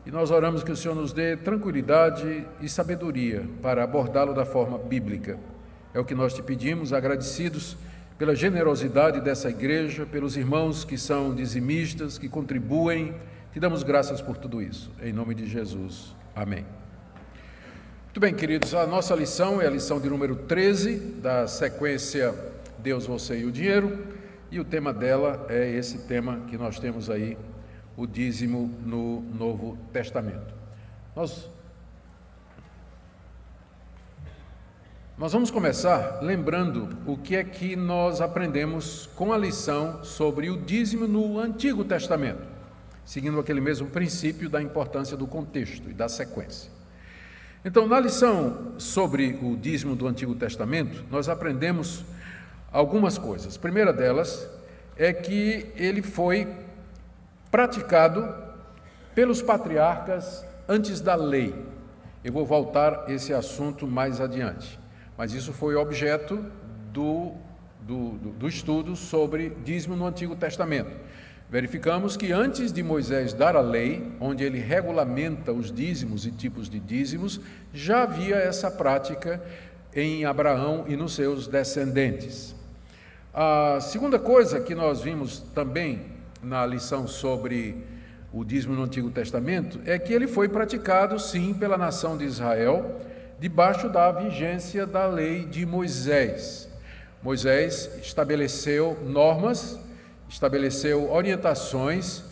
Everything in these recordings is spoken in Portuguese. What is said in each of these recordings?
e nós oramos que o Senhor nos dê tranquilidade e sabedoria para abordá-lo da forma bíblica. É o que nós te pedimos, agradecidos pela generosidade dessa igreja, pelos irmãos que são dizimistas, que contribuem. Te damos graças por tudo isso. Em nome de Jesus. Amém. Muito bem, queridos, a nossa lição é a lição de número 13 da sequência Deus, Você e o Dinheiro, e o tema dela é esse tema que nós temos aí, o dízimo no Novo Testamento. Nós vamos começar lembrando o que é que nós aprendemos com a lição sobre o dízimo no Antigo Testamento, seguindo aquele mesmo princípio da importância do contexto e da sequência. Então, na lição sobre o dízimo do Antigo Testamento, nós aprendemos algumas coisas. A primeira delas é que ele foi praticado pelos patriarcas antes da lei. Eu vou voltar a esse assunto mais adiante, mas isso foi objeto do estudo sobre dízimo no Antigo Testamento. Verificamos que antes de Moisés dar a lei, onde ele regulamenta os dízimos e tipos de dízimos, já havia essa prática em Abraão e nos seus descendentes. A segunda coisa que nós vimos também na lição sobre o dízimo no Antigo Testamento é que ele foi praticado, sim, pela nação de Israel, debaixo da vigência da lei de Moisés. Moisés estabeleceu normas, estabeleceu orientações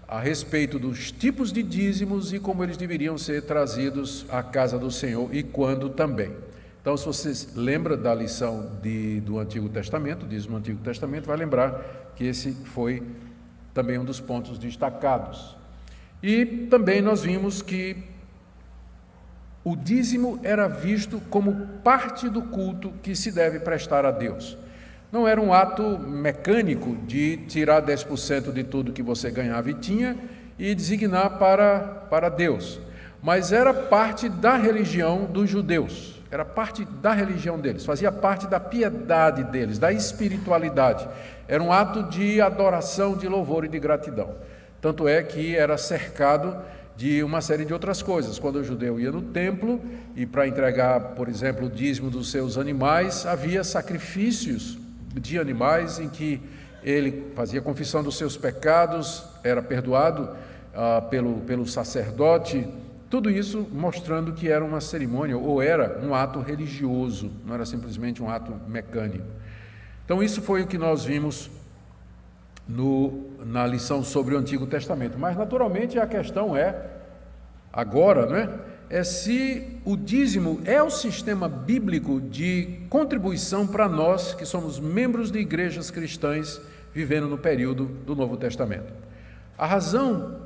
a respeito dos tipos de dízimos e como eles deveriam ser trazidos à casa do Senhor e quando também. Então, se você lembra da lição do Antigo Testamento, dízimo no Antigo Testamento, vai lembrar que esse foi também um dos pontos destacados. E também nós vimos que o dízimo era visto como parte do culto que se deve prestar a Deus. Não era um ato mecânico de tirar 10% de tudo que você ganhava e tinha e designar para Deus, mas era parte da religião dos judeus, era parte da religião deles, fazia parte da piedade deles, da espiritualidade. Era um ato de adoração, de louvor e de gratidão. Tanto é que era cercado de uma série de outras coisas. Quando o judeu ia no templo e para entregar, por exemplo, o dízimo dos seus animais, havia sacrifícios de animais em que ele fazia confissão dos seus pecados, era perdoado pelo sacerdote. Tudo isso mostrando que era uma cerimônia ou era um ato religioso, não era simplesmente um ato mecânico. Então, isso foi o que nós vimos na lição sobre o Antigo Testamento. Mas, naturalmente, a questão agora, é se o dízimo é o sistema bíblico de contribuição para nós, que somos membros de igrejas cristãs, vivendo no período do Novo Testamento. A razão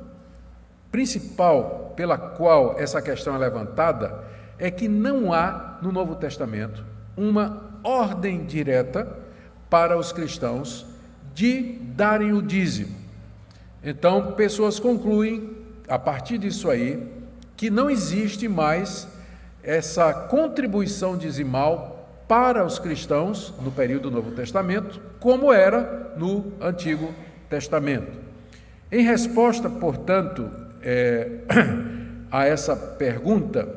principal pela qual essa questão é levantada é que não há, no Novo Testamento, uma ordem direta para os cristãos de darem o dízimo. Então, pessoas concluem, a partir disso aí, que não existe mais essa contribuição dizimal para os cristãos no período do Novo Testamento, como era no Antigo Testamento. Em resposta, portanto, a essa pergunta,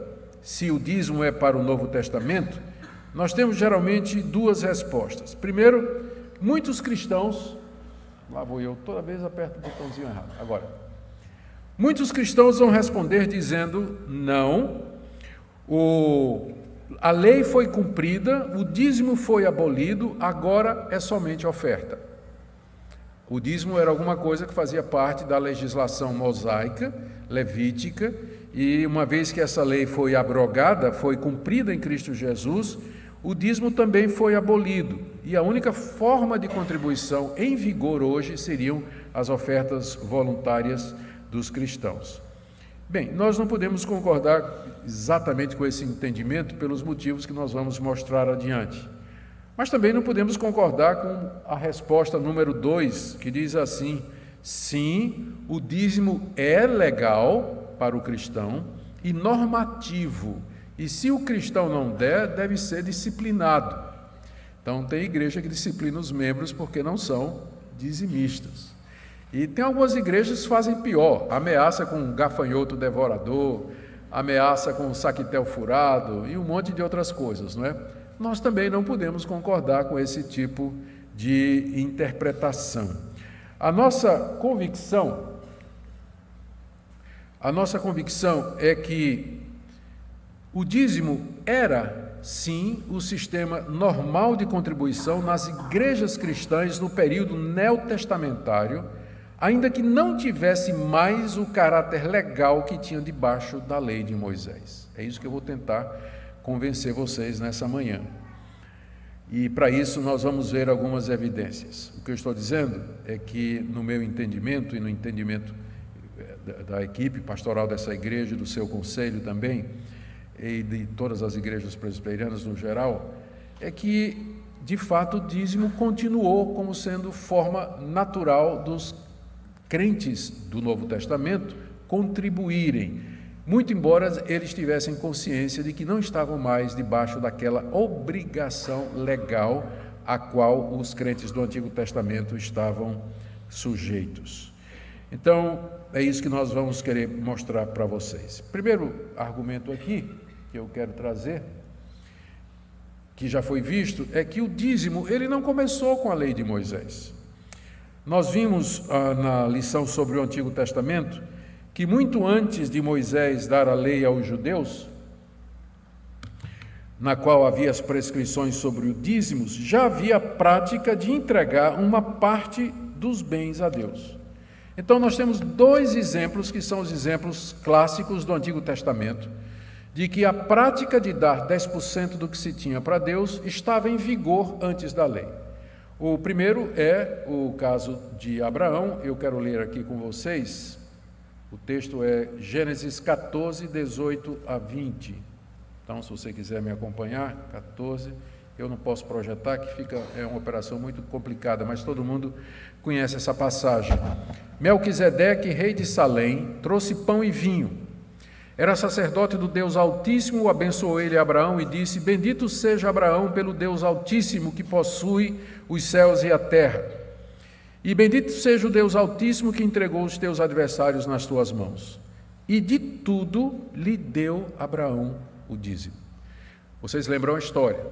se o dízimo é para o Novo Testamento, nós temos geralmente duas respostas. Primeiro, muitos cristãos, lá vou eu, toda vez aperto o botãozinho errado, agora. Muitos cristãos vão responder dizendo, não, a lei foi cumprida, o dízimo foi abolido, agora é somente oferta. O dízimo era alguma coisa que fazia parte da legislação mosaica, levítica, e uma vez que essa lei foi abrogada, foi cumprida em Cristo Jesus, o dízimo também foi abolido, e a única forma de contribuição em vigor hoje seriam as ofertas voluntárias dos cristãos. Bem, nós não podemos concordar exatamente com esse entendimento pelos motivos que nós vamos mostrar adiante. Mas também não podemos concordar com a resposta número 2, que diz assim: sim, o dízimo é legal para o cristão e normativo, e se o cristão não der, deve ser disciplinado. Então, tem igreja que disciplina os membros porque não são dizimistas. E tem algumas igrejas que fazem pior, ameaça com gafanhoto devorador, ameaça com saquetel furado e um monte de outras coisas, não é? Nós também não podemos concordar com esse tipo de interpretação. A nossa convicção é que o dízimo era, sim, o sistema normal de contribuição nas igrejas cristãs no período neotestamentário, ainda que não tivesse mais o caráter legal que tinha debaixo da lei de Moisés. É isso que eu vou tentar convencer vocês nessa manhã. E para isso nós vamos ver algumas evidências. O que eu estou dizendo é que, no meu entendimento e no entendimento da equipe pastoral dessa igreja e do seu conselho também, e de todas as igrejas presbiterianas no geral, é que, de fato, o dízimo continuou como sendo forma natural dos crentes do Novo Testamento contribuírem, muito embora eles tivessem consciência de que não estavam mais debaixo daquela obrigação legal a qual os crentes do Antigo Testamento estavam sujeitos. Então, é isso que nós vamos querer mostrar para vocês. Primeiro argumento aqui que eu quero trazer, que já foi visto, é que o dízimo ele não começou com a lei de Moisés. Nós vimos na lição sobre o Antigo Testamento que muito antes de Moisés dar a lei aos judeus, na qual havia as prescrições sobre o dízimo, já havia a prática de entregar uma parte dos bens a Deus. Então nós temos dois exemplos que são os exemplos clássicos do Antigo Testamento, de que a prática de dar 10% do que se tinha para Deus estava em vigor antes da lei. O primeiro é o caso de Abraão. Eu quero ler aqui com vocês, o texto é Gênesis 14, 18 a 20. Então, se você quiser me acompanhar, 14, eu não posso projetar, que é uma operação muito complicada, mas todo mundo conhece essa passagem. Melquisedeque, rei de Salém, trouxe pão e vinho. Era sacerdote do Deus Altíssimo, abençoou ele a Abraão e disse: bendito seja Abraão pelo Deus Altíssimo que possui os céus e a terra. E bendito seja o Deus Altíssimo que entregou os teus adversários nas tuas mãos. E de tudo lhe deu Abraão o dízimo. Vocês lembram a história?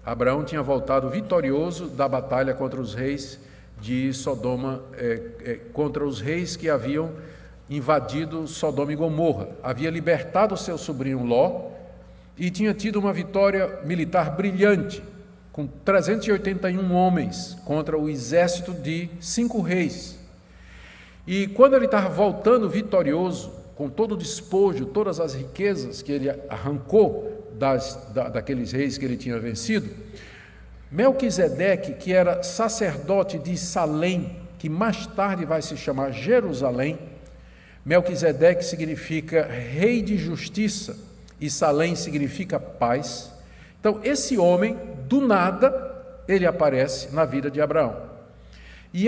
Abraão tinha voltado vitorioso da batalha contra os reis de Sodoma, contra os reis que haviam invadido Sodoma e Gomorra, havia libertado seu sobrinho Ló e tinha tido uma vitória militar brilhante, com 381 homens contra o exército de 5 reis. E quando ele estava voltando vitorioso, com todo o despojo, todas as riquezas que ele arrancou daqueles reis que ele tinha vencido, Melquisedeque, que era sacerdote de Salém, que mais tarde vai se chamar Jerusalém, Melquisedeque significa rei de justiça e Salém significa paz. Então, esse homem, do nada, ele aparece na vida de Abraão. E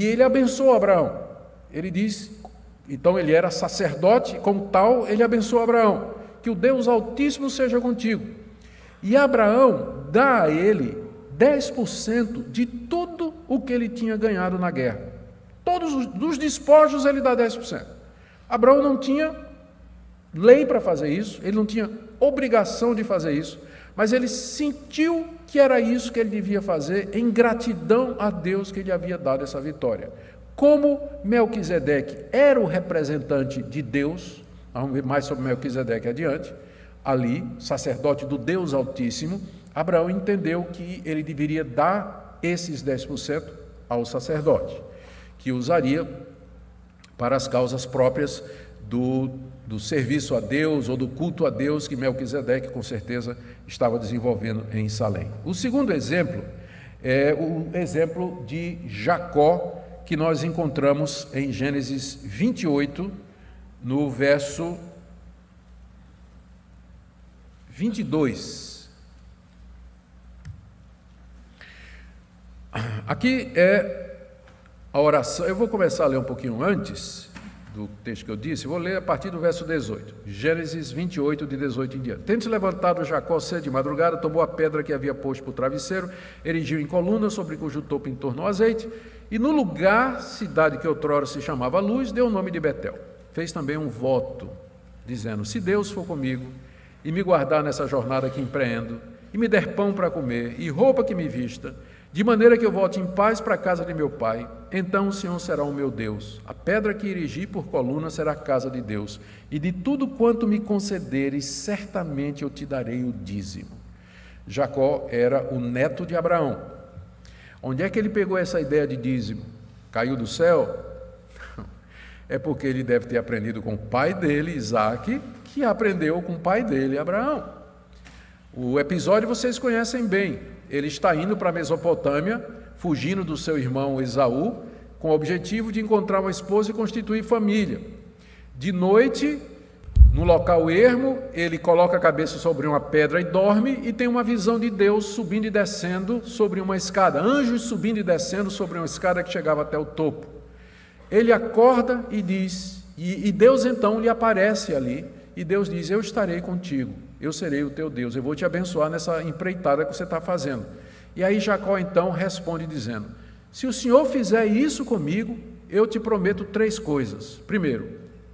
ele abençoa Abraão. Ele diz, então ele era sacerdote, como tal, ele abençoa Abraão. Que o Deus Altíssimo seja contigo. E Abraão dá a ele 10% de tudo o que ele tinha ganhado na guerra. Todos os despojos ele dá 10%. Abraão não tinha lei para fazer isso, ele não tinha obrigação de fazer isso, mas ele sentiu que era isso que ele devia fazer em gratidão a Deus que lhe havia dado essa vitória. Como Melquisedeque era o representante de Deus, vamos ver mais sobre Melquisedeque adiante, ali, sacerdote do Deus Altíssimo, Abraão entendeu que ele deveria dar esses 10% ao sacerdote, que usaria para as causas próprias do serviço a Deus ou do culto a Deus que Melquisedeque com certeza estava desenvolvendo em Salém. O segundo exemplo é o exemplo de Jacó, que nós encontramos em Gênesis 28, no verso 22. Aqui é a oração. Eu vou começar a ler um pouquinho antes do texto que eu disse, vou ler a partir do verso 18. Gênesis 28, de 18 em diante. Tendo-se levantado Jacó cedo de madrugada, tomou a pedra que havia posto por travesseiro, erigiu em coluna, sobre cujo topo entornou azeite, e no lugar, cidade que outrora se chamava Luz, deu o nome de Betel. Fez também um voto, dizendo: se Deus for comigo e me guardar nessa jornada que empreendo, e me der pão para comer e roupa que me vista, de maneira que eu volte em paz para a casa de meu pai, então o Senhor será o meu Deus. A pedra que erigi por coluna será a casa de Deus, e de tudo quanto me concederes, certamente eu te darei o dízimo. Jacó era o neto de Abraão. Onde é que ele pegou essa ideia de dízimo? Caiu do céu? É porque ele deve ter aprendido com o pai dele, Isaque, que aprendeu com o pai dele, Abraão. O episódio vocês conhecem bem. Ele está indo para a Mesopotâmia, fugindo do seu irmão Esaú, com o objetivo de encontrar uma esposa e constituir família. De noite, no local ermo, ele coloca a cabeça sobre uma pedra e dorme, e tem uma visão de Deus subindo e descendo sobre uma escada, anjos subindo e descendo sobre uma escada que chegava até o topo. Ele acorda e diz, e Deus então lhe aparece ali, e Deus diz: eu estarei contigo, eu serei o teu Deus, eu vou te abençoar nessa empreitada que você está fazendo. E aí Jacó então responde dizendo: se o Senhor fizer isso comigo, eu te prometo 3 coisas. Primeiro,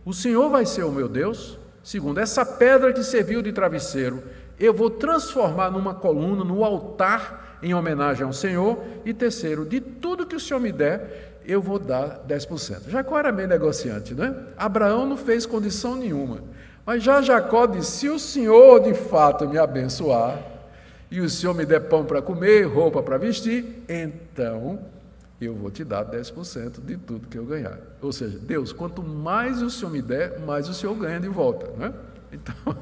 o Senhor vai ser o meu Deus. Segundo, essa pedra que serviu de travesseiro, eu vou transformar numa coluna, no altar, em homenagem ao Senhor. E terceiro, de tudo que o Senhor me der, eu vou dar 10%. Jacó era meio negociante, né? Abraão não fez condição nenhuma. Mas já Jacó disse: se o Senhor de fato me abençoar, e o Senhor me der pão para comer, roupa para vestir, então eu vou te dar 10% de tudo que eu ganhar. Ou seja, Deus, quanto mais o Senhor me der, mais o Senhor ganha de volta, né? Então,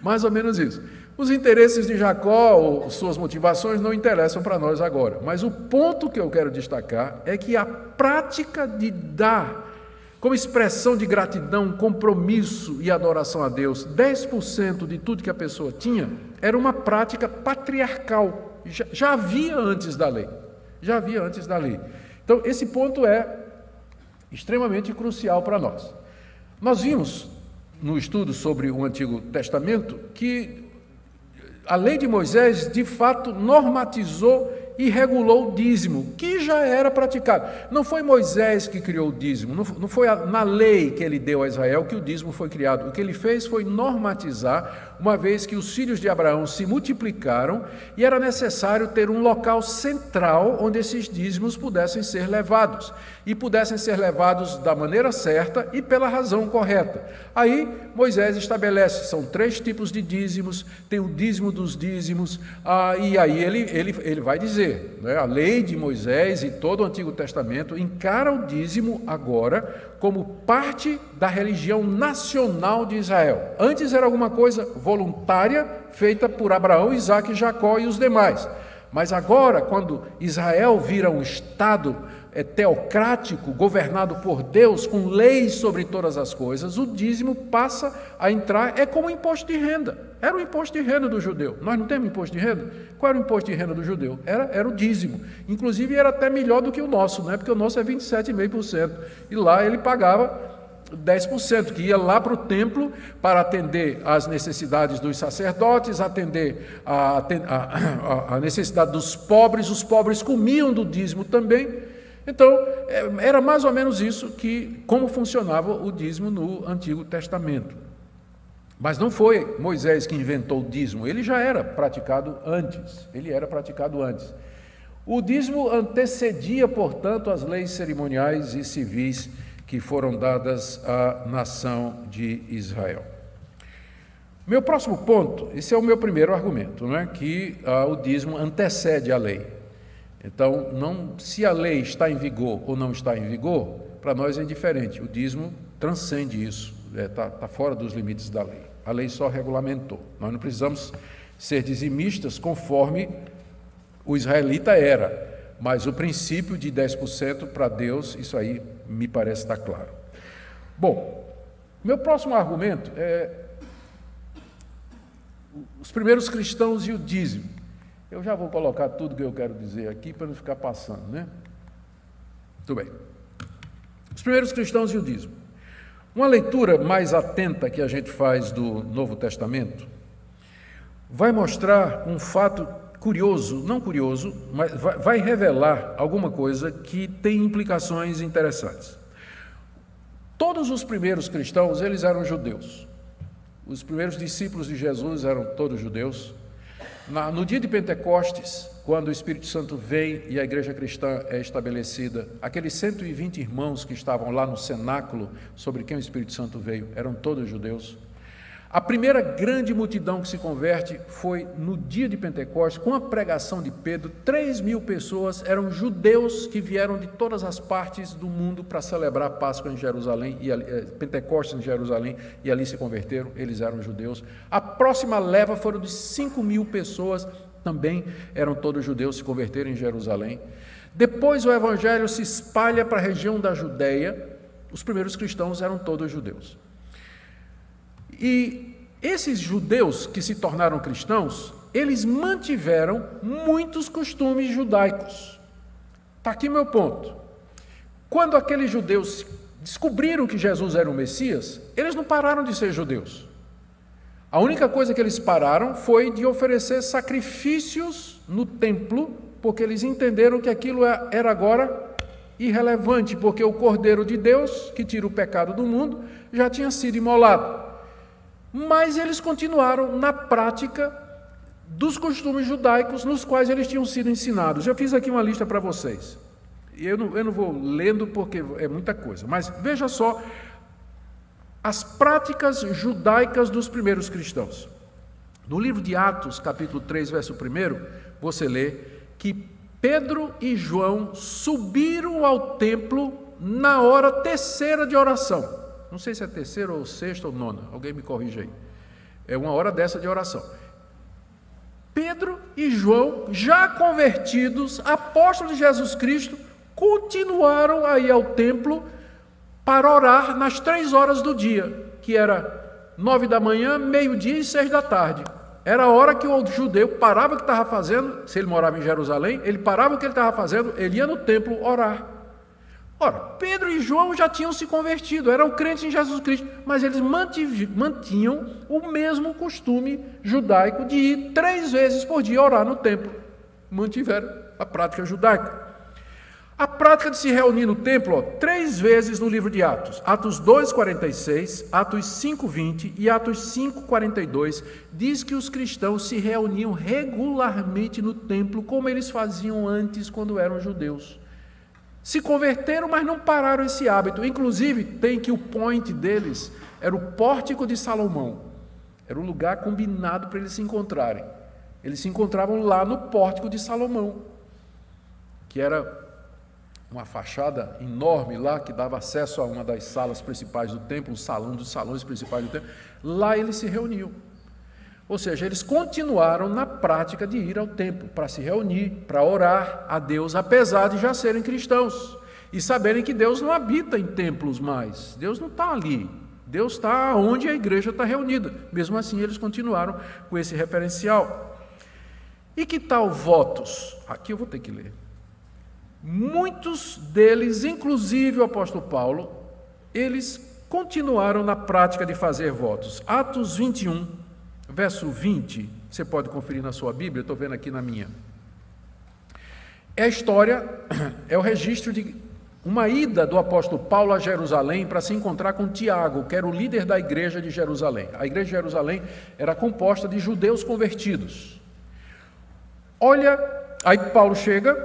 mais ou menos isso. Os interesses de Jacó, ou suas motivações, não interessam para nós agora. Mas o ponto que eu quero destacar é que a prática de dar, como expressão de gratidão, compromisso e adoração a Deus, 10% de tudo que a pessoa tinha, era uma prática patriarcal. Já havia antes da lei. Já havia antes da lei. Então, esse ponto é extremamente crucial para nós. Nós vimos, no estudo sobre o Antigo Testamento, que a lei de Moisés, de fato, normatizou e regulou o dízimo, que já era praticado. Não foi Moisés que criou o dízimo, não foi na lei que ele deu a Israel que o dízimo foi criado. O que ele fez foi normatizar, uma vez que os filhos de Abraão se multiplicaram e era necessário ter um local central onde esses dízimos pudessem ser levados, e pudessem ser levados da maneira certa e pela razão correta. Aí Moisés estabelece, são 3 tipos de dízimos, tem o dízimo dos dízimos, e aí ele vai dizer, né, a lei de Moisés e todo o Antigo Testamento encara o dízimo agora como parte da religião nacional de Israel. Antes era alguma coisa voluntária, feita por Abraão, Isaque, Jacó e os demais. Mas agora, quando Israel vira um Estado teocrático, governado por Deus, com leis sobre todas as coisas, o dízimo passa a entrar, é como o imposto de renda. Era o imposto de renda do judeu. Nós não temos imposto de renda? Qual era o imposto de renda do judeu? Era o dízimo. Inclusive era até melhor do que o nosso, né? Porque o nosso é 27,5%. E lá ele pagava 10%, que ia lá para o templo para atender às necessidades dos sacerdotes, atender a necessidade dos pobres. Os pobres comiam do dízimo também. Então, era mais ou menos isso como funcionava o dízimo no Antigo Testamento. Mas não foi Moisés que inventou o dízimo, ele já era praticado antes. O dízimo antecedia, portanto, as leis cerimoniais e civis que foram dadas à nação de Israel. Meu próximo ponto, esse é o meu primeiro argumento, não é? Que o dízimo antecede a lei. Então, se a lei está em vigor ou não está em vigor, para nós é indiferente. O dízimo transcende isso, está fora dos limites da lei. A lei só regulamentou. Nós não precisamos ser dizimistas conforme o israelita era, mas o princípio de 10% para Deus, isso aí me parece estar claro. Bom, meu próximo argumento é os primeiros cristãos e o dízimo. Eu já vou colocar tudo que eu quero dizer aqui para não ficar passando, né? Muito bem. Os primeiros cristãos e o dízimo. Uma leitura mais atenta que a gente faz do Novo Testamento vai mostrar um fato curioso, não curioso, mas vai revelar alguma coisa que tem implicações interessantes. Todos os primeiros cristãos, eles eram judeus. Os primeiros discípulos de Jesus eram todos judeus. No dia de Pentecostes, quando o Espírito Santo vem e a igreja cristã é estabelecida, aqueles 120 irmãos que estavam lá no cenáculo, sobre quem o Espírito Santo veio, eram todos judeus. A primeira grande multidão que se converte foi no dia de Pentecostes, com a pregação de Pedro. 3.000 pessoas eram judeus que vieram de todas as partes do mundo para celebrar a Páscoa em Jerusalém, Pentecostes em Jerusalém, e ali se converteram, eles eram judeus. A próxima leva foram de 5.000 pessoas, também eram todos judeus, se converteram em Jerusalém. Depois o evangelho se espalha para a região da Judéia, os primeiros cristãos eram todos judeus. E esses judeus que se tornaram cristãos, eles mantiveram muitos costumes judaicos. Está aqui meu ponto. Quando aqueles judeus descobriram que Jesus era o Messias, eles não pararam de ser judeus. A única coisa que eles pararam foi de oferecer sacrifícios no templo, porque eles entenderam que aquilo era agora irrelevante, porque o Cordeiro de Deus, que tira o pecado do mundo, já tinha sido imolado. Mas eles continuaram na prática dos costumes judaicos nos quais eles tinham sido ensinados. Eu fiz aqui uma lista para vocês. Eu não vou lendo porque é muita coisa, mas veja só as práticas judaicas dos primeiros cristãos. No livro de Atos, capítulo 3, verso 1, você lê que Pedro e João subiram ao templo na hora terceira de oração. Não sei se é terceira ou sexta ou nona, alguém me corrige aí. É uma hora dessa de oração. Pedro e João, já convertidos, apóstolos de Jesus Cristo, continuaram a ir ao templo para orar nas 3 horas do dia, que era 9 da manhã, meio-dia e 6 da tarde. Era a hora que o judeu parava o que estava fazendo, se ele morava em Jerusalém, ele parava o que ele estava fazendo, ele ia no templo orar. Ora, Pedro e João já tinham se convertido, eram crentes em Jesus Cristo, mas eles mantinham o mesmo costume judaico de ir 3 vezes por dia orar no templo. Mantiveram a prática judaica. A prática de se reunir no templo, 3 vezes no livro de Atos. Atos 2:46, Atos 5:20 e Atos 5:42, diz que os cristãos se reuniam regularmente no templo, como eles faziam antes quando eram judeus. Se converteram, mas não pararam esse hábito. Inclusive, tem que o point deles era o Pórtico de Salomão. Era um lugar combinado para eles se encontrarem. Eles se encontravam lá no Pórtico de Salomão, que era uma fachada enorme lá, que dava acesso a uma das salas principais do templo, um salão dos salões principais do templo. Lá eles se reuniam. Ou seja, eles continuaram na prática de ir ao templo para se reunir, para orar a Deus, apesar de já serem cristãos e saberem que Deus não habita em templos mais. Deus não está ali. Deus está onde a igreja está reunida. Mesmo assim, eles continuaram com esse referencial. E que tal votos? Aqui eu vou ter que ler. Muitos deles, inclusive o apóstolo Paulo, eles continuaram na prática de fazer votos. Atos 21. Verso 20, você pode conferir na sua Bíblia, estou vendo aqui na minha. É a história, é o registro de uma ida do apóstolo Paulo a Jerusalém para se encontrar com Tiago, que era o líder da igreja de Jerusalém. A igreja de Jerusalém era composta de judeus convertidos. Olha, aí Paulo chega,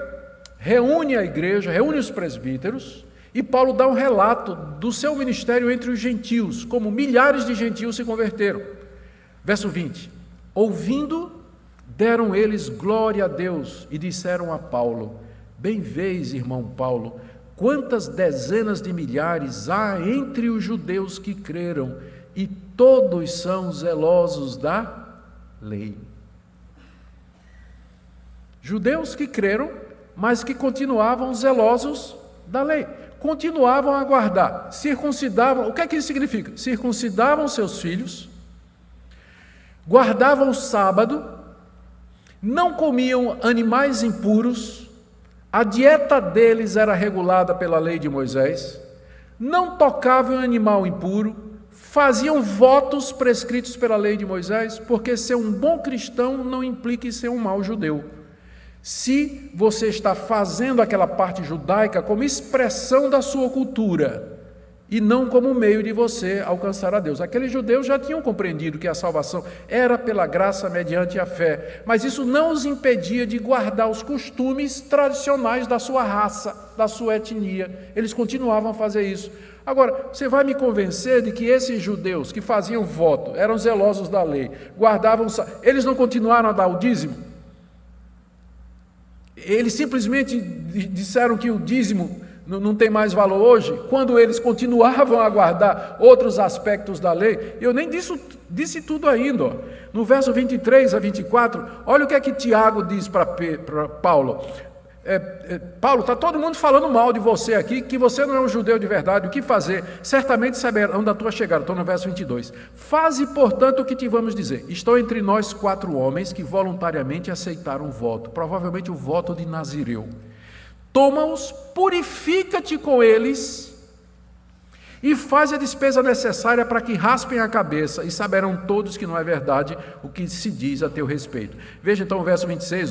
reúne a igreja, reúne os presbíteros, e Paulo dá um relato do seu ministério entre os gentios, como milhares de gentios se converteram. Verso 20, ouvindo, deram eles glória a Deus e disseram a Paulo, bem vês, irmão Paulo, quantas dezenas de milhares há entre os judeus que creram e todos são zelosos da lei. Judeus que creram, mas que continuavam zelosos da lei, continuavam a guardar, circuncidavam, o que é que isso significa? Circuncidavam seus filhos, guardavam o sábado, não comiam animais impuros, a dieta deles era regulada pela lei de Moisés, não tocavam em animal impuro, faziam votos prescritos pela lei de Moisés, porque ser um bom cristão não implica em ser um mau judeu. Se você está fazendo aquela parte judaica como expressão da sua cultura, e não como meio de você alcançar a Deus. Aqueles judeus já tinham compreendido que a salvação era pela graça mediante a fé, mas isso não os impedia de guardar os costumes tradicionais da sua raça, da sua etnia. Eles continuavam a fazer isso. Agora, você vai me convencer de que esses judeus que faziam voto, eram zelosos da lei, guardavam, eles não continuaram a dar o dízimo? Eles simplesmente disseram que o dízimo não tem mais valor hoje, quando eles continuavam a guardar outros aspectos da lei. Eu nem disse tudo ainda. Ó. No verso 23 a 24, olha o que é que Tiago diz para Paulo. Paulo, está todo mundo falando mal de você aqui, que você não é um judeu de verdade, o que fazer? Certamente saberão da tua chegada. Estou no verso 22. Faze, portanto, o que te vamos dizer. Estão entre nós 4 homens que voluntariamente aceitaram o voto, provavelmente o voto de Nazireu. Toma-os, purifica-te com eles e faz a despesa necessária para que raspem a cabeça, e saberão todos que não é verdade o que se diz a teu respeito. Veja então o verso 26,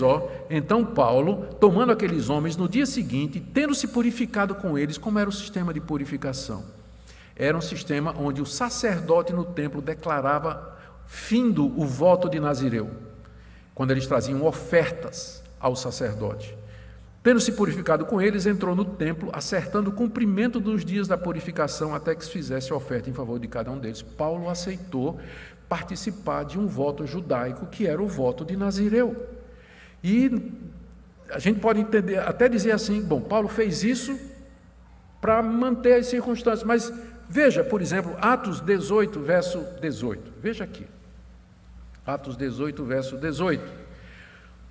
Então Paulo, tomando aqueles homens, no dia seguinte, tendo se purificado com eles, como era o sistema de purificação? Era um sistema onde o sacerdote no templo declarava, findo o voto de Nazireu, quando eles traziam ofertas ao sacerdote. Tendo se purificado com eles, entrou no templo, acertando o cumprimento dos dias da purificação, até que se fizesse a oferta em favor de cada um deles. Paulo aceitou participar de um voto judaico, que era o voto de Nazireu. E a gente pode entender, até dizer assim, bom, Paulo fez isso para manter as circunstâncias, mas veja, por exemplo, Atos 18, verso 18. Veja aqui. Atos 18, verso 18.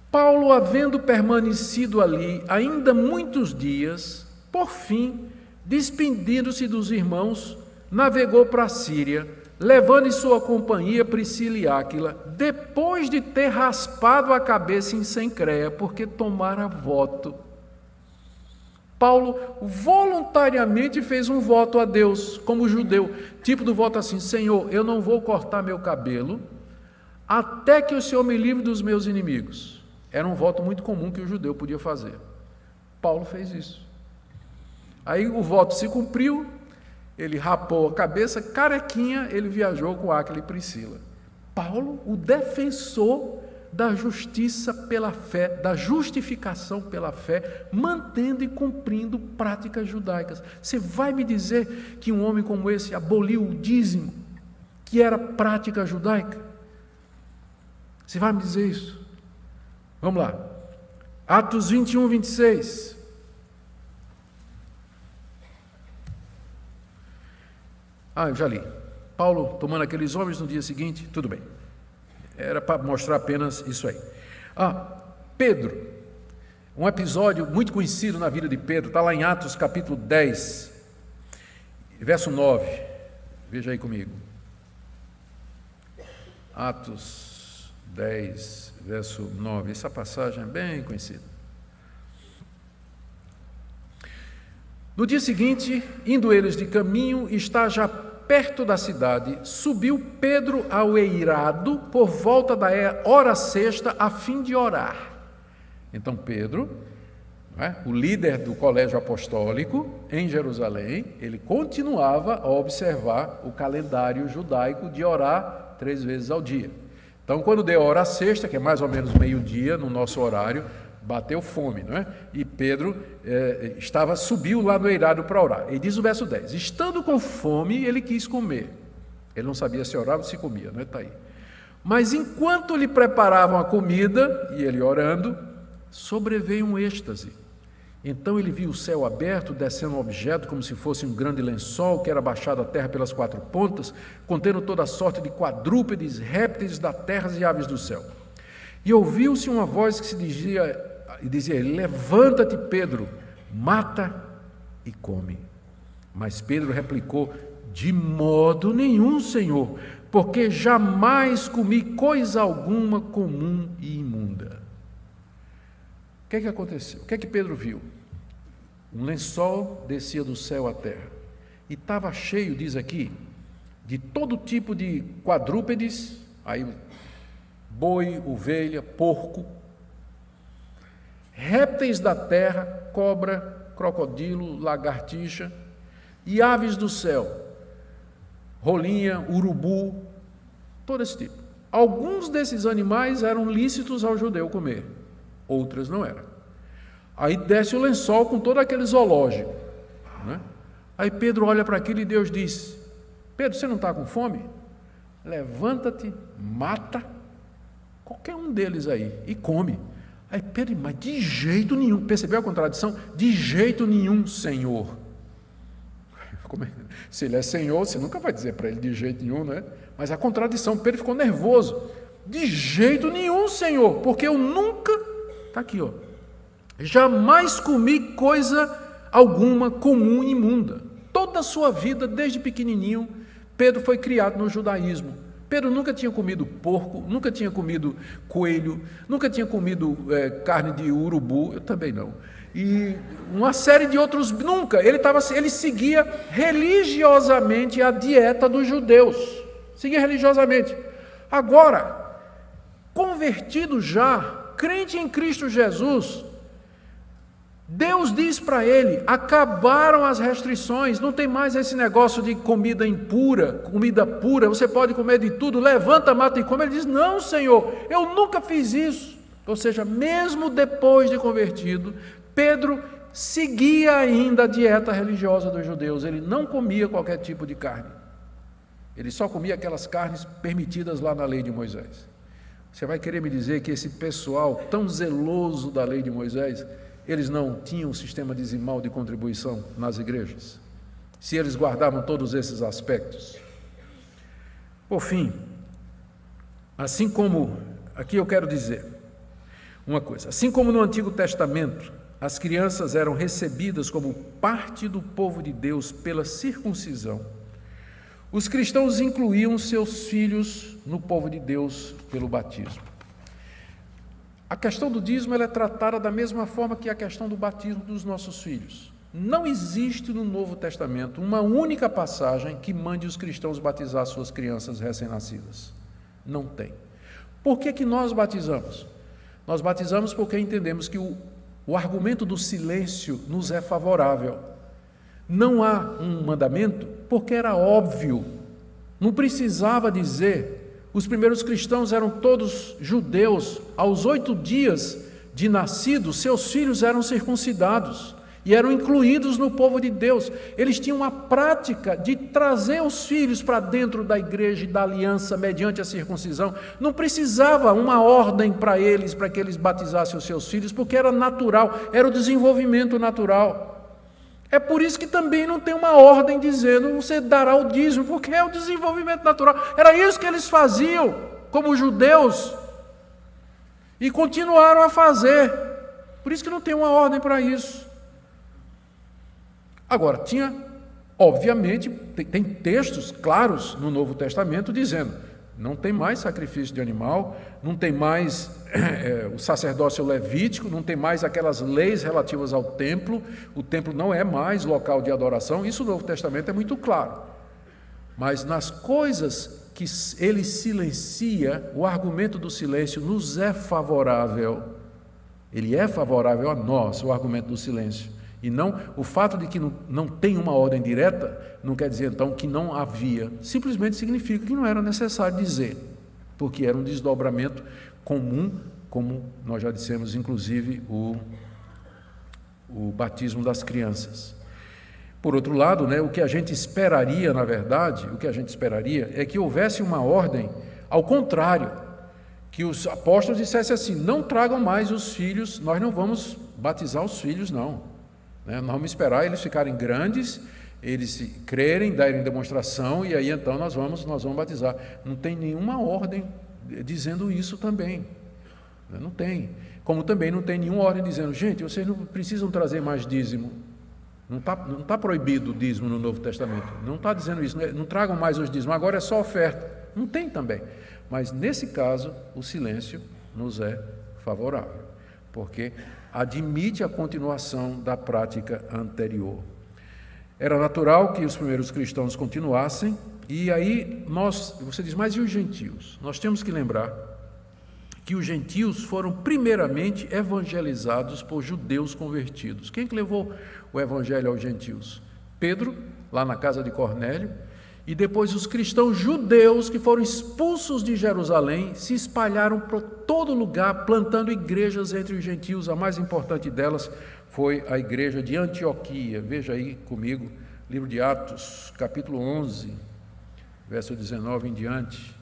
Paulo, havendo permanecido ali ainda muitos dias, por fim, despedindo-se dos irmãos, navegou para a Síria, levando em sua companhia Priscila e Áquila, depois de ter raspado a cabeça em Cencreia, porque tomara voto. Paulo voluntariamente fez um voto a Deus, como judeu, tipo do voto assim: Senhor, eu não vou cortar meu cabelo, até que o Senhor me livre dos meus inimigos. Era um voto muito comum que o judeu podia fazer. Paulo fez isso. Aí o voto se cumpriu, ele rapou a cabeça, carequinha, ele viajou com Áquila e Priscila. Paulo, o defensor da justiça pela fé, da justificação pela fé, mantendo e cumprindo práticas judaicas. Você vai me dizer que um homem como esse aboliu o dízimo, que era prática judaica? Você vai me dizer isso? Vamos lá, Atos 21, 26. Eu já li. Paulo tomando aqueles homens no dia seguinte, tudo bem. Era para mostrar apenas isso aí. Pedro, um episódio muito conhecido na vida de Pedro, está lá em Atos capítulo 10, verso 9. Veja aí comigo. Atos 10, verso 9. Essa passagem é bem conhecida. No dia seguinte, indo eles de caminho, está já perto da cidade, subiu Pedro ao eirado por volta da hora sexta, a fim de orar. Então Pedro, o líder do colégio apostólico em Jerusalém, ele continuava a observar o calendário judaico de orar 3 vezes ao dia. Então, quando deu a hora sexta, que é mais ou menos meio-dia no nosso horário, bateu fome, não é? E Pedro subiu lá no eirado para orar. E diz o verso 10, estando com fome, ele quis comer. Ele não sabia se orava ou se comia, não é? Está aí. Mas enquanto lhe preparavam a comida, e ele orando, sobreveio um êxtase. Então ele viu o céu aberto, descendo um objeto como se fosse um grande lençol, que era baixado à terra pelas 4 pontas, contendo toda sorte de quadrúpedes, répteis da terra e aves do céu. E ouviu-se uma voz que se dizia, levanta-te, Pedro, mata e come. Mas Pedro replicou, de modo nenhum, Senhor, porque jamais comi coisa alguma comum e imunda. O que é que aconteceu? O que é que Pedro viu? Um lençol descia do céu à terra. e estava cheio, diz aqui, de todo tipo de quadrúpedes, aí boi, ovelha, porco, répteis da terra, cobra, crocodilo, lagartixa e aves do céu, rolinha, urubu, todo esse tipo. Alguns desses animais eram lícitos ao judeu comer, outras não eram. Aí desce o lençol com todo aquele zoológico, né? Aí Pedro olha para aquilo e Deus diz: Pedro, você não está com fome? Levanta-te, mata qualquer um deles aí e come. Aí Pedro, mas de jeito nenhum, percebeu a contradição? De jeito nenhum, Senhor. Se ele é Senhor, você nunca vai dizer para ele de jeito nenhum, né? Mas a contradição, Pedro ficou nervoso. De jeito nenhum, Senhor, porque eu nunca, está aqui, ó, jamais comi coisa alguma comum e imunda. Toda a sua vida, desde pequenininho, Pedro foi criado no judaísmo. Pedro nunca tinha comido porco, nunca tinha comido coelho, nunca tinha comido carne de urubu, eu também não. E uma série de outros, nunca. Ele seguia religiosamente a dieta dos judeus. Seguia religiosamente. Agora, convertido já, crente em Cristo Jesus, Deus diz para ele: acabaram as restrições, não tem mais esse negócio de comida impura, comida pura, você pode comer de tudo, levanta, mata e come. Ele diz: não, Senhor, eu nunca fiz isso. Ou seja, mesmo depois de convertido, Pedro seguia ainda a dieta religiosa dos judeus, ele não comia qualquer tipo de carne, ele só comia aquelas carnes permitidas lá na lei de Moisés. Você vai querer me dizer que esse pessoal tão zeloso da lei de Moisés, eles não tinham um sistema dizimal de contribuição nas igrejas? Se eles guardavam todos esses aspectos? Por fim, assim como, aqui eu quero dizer uma coisa, assim como no Antigo Testamento, as crianças eram recebidas como parte do povo de Deus pela circuncisão, os cristãos incluíam seus filhos no povo de Deus pelo batismo. A questão do dízimo ela é tratada da mesma forma que a questão do batismo dos nossos filhos. Não existe no Novo Testamento uma única passagem que mande os cristãos batizar suas crianças recém-nascidas. Não tem. Por que nós batizamos? Nós batizamos porque entendemos que o argumento do silêncio nos é favorável. Não há um mandamento porque era óbvio, não precisava dizer. Os primeiros cristãos eram todos judeus. Aos 8 dias de nascidos, seus filhos eram circuncidados e eram incluídos no povo de Deus. Eles tinham a prática de trazer os filhos para dentro da igreja e da aliança mediante a circuncisão. Não precisava uma ordem para eles, para que eles batizassem os seus filhos, porque era natural, era o desenvolvimento natural. É por isso que também não tem uma ordem dizendo você dará o dízimo, porque é o desenvolvimento natural. Era isso que eles faziam como judeus e continuaram a fazer. Por isso que não tem uma ordem para isso. Agora, obviamente, tem textos claros no Novo Testamento dizendo: não tem mais sacrifício de animal, não tem mais o sacerdócio levítico, não tem mais aquelas leis relativas ao templo, o templo não é mais local de adoração. Isso no Novo Testamento é muito claro. Mas nas coisas que ele silencia, o argumento do silêncio nos é favorável. Ele é favorável a nós, o argumento do silêncio. E não, o fato de que não tem uma ordem direta, não quer dizer então que não havia, simplesmente significa que não era necessário dizer, porque era um desdobramento comum, como nós já dissemos, inclusive o batismo das crianças. Por outro lado, o que a gente esperaria, na verdade, é que houvesse uma ordem ao contrário, que os apóstolos dissessem assim: não tragam mais os filhos, nós não vamos batizar os filhos, não. Nós vamos esperar eles ficarem grandes, eles crerem, darem demonstração, e aí então nós vamos batizar. Não tem nenhuma ordem dizendo isso também. Não tem. Como também não tem nenhuma ordem dizendo: gente, vocês não precisam trazer mais dízimo. Não tá proibido o dízimo no Novo Testamento. Não está dizendo isso. Não tragam mais os dízimos, agora é só oferta. Não tem também. Mas nesse caso, o silêncio nos é favorável, porque admite a continuação da prática anterior. Era natural que os primeiros cristãos continuassem, e aí você diz, mas e os gentios? Nós temos que lembrar que os gentios foram primeiramente evangelizados por judeus convertidos. Quem que levou o evangelho aos gentios? Pedro, lá na casa de Cornélio, e depois os cristãos judeus que foram expulsos de Jerusalém se espalharam por todo lugar, plantando igrejas entre os gentios. A mais importante delas foi a igreja de Antioquia. Veja aí comigo, livro de Atos, capítulo 11, verso 19 em diante.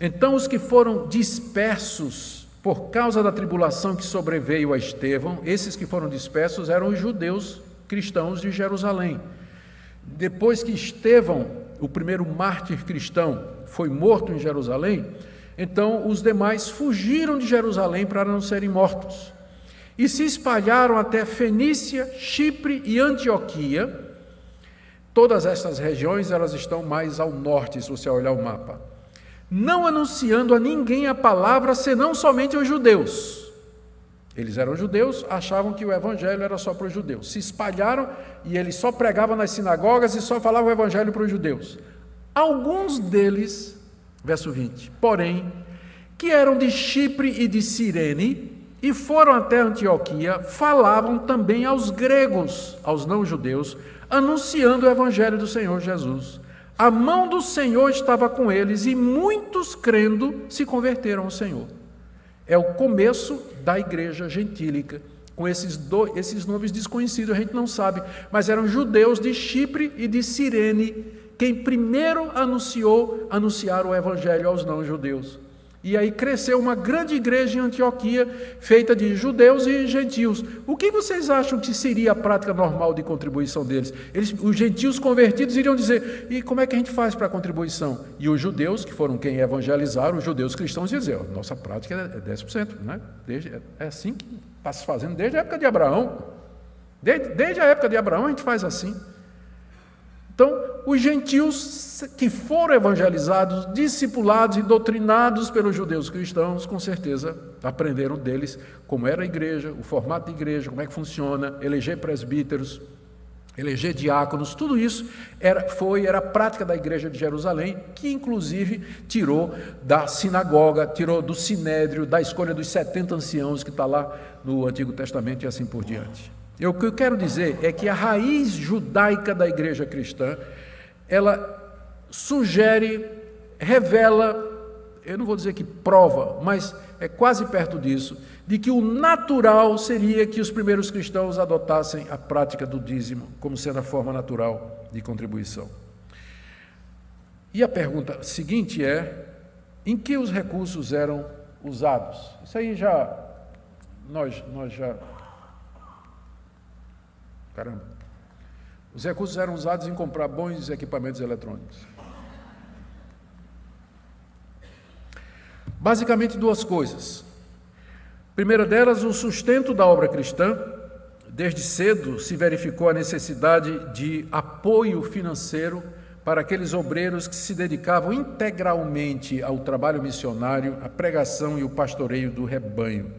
Então os que foram dispersos por causa da tribulação que sobreveio a Estevão, esses que foram dispersos eram os judeus cristãos de Jerusalém. Depois que Estevão, o primeiro mártir cristão, foi morto em Jerusalém, então os demais fugiram de Jerusalém para não serem mortos e se espalharam até Fenícia, Chipre e Antioquia. Todas estas regiões, elas estão mais ao norte, se você olhar o mapa, não anunciando a ninguém a palavra, senão somente aos judeus. Eles eram judeus, achavam que o evangelho era só para os judeus. Se espalharam e eles só pregavam nas sinagogas e só falavam o evangelho para os judeus. Alguns deles, verso 20, porém, que eram de Chipre e de Cirene e foram até Antioquia, falavam também aos gregos, aos não-judeus, anunciando o evangelho do Senhor Jesus. A mão do Senhor estava com eles e muitos, crendo, se converteram ao Senhor. É o começo da igreja gentílica, com esses nomes desconhecidos, a gente não sabe, mas eram judeus de Chipre e de Cirene, quem primeiro anunciaram o evangelho aos não-judeus. E aí cresceu uma grande igreja em Antioquia, feita de judeus e gentios. O que vocês acham que seria a prática normal de contribuição deles? Os gentios convertidos iriam dizer, e como é que a gente faz para a contribuição? E os judeus, que foram quem evangelizaram, os judeus cristãos, iam dizer, nossa prática é 10%, né? É assim que está se fazendo desde a época de Abraão. Desde a época de Abraão a gente faz assim. Então, os gentios que foram evangelizados, discipulados e doutrinados pelos judeus cristãos, com certeza aprenderam deles como era a igreja, o formato de igreja, como é que funciona, eleger presbíteros, eleger diáconos, tudo isso era a prática da igreja de Jerusalém, que inclusive tirou da sinagoga, tirou do sinédrio, da escolha dos 70 anciãos que está lá no Antigo Testamento e assim por diante. O que eu quero dizer é que a raiz judaica da igreja cristã, ela sugere, revela, eu não vou dizer que prova, mas é quase perto disso, de que o natural seria que os primeiros cristãos adotassem a prática do dízimo como sendo a forma natural de contribuição. E a pergunta seguinte é, em que os recursos eram usados? Isso aí nós já... Caramba. Os recursos eram usados em comprar bons equipamentos eletrônicos. Basicamente duas coisas. Primeira delas, o sustento da obra cristã. Desde cedo se verificou a necessidade de apoio financeiro para aqueles obreiros que se dedicavam integralmente ao trabalho missionário, à pregação e o pastoreio do rebanho.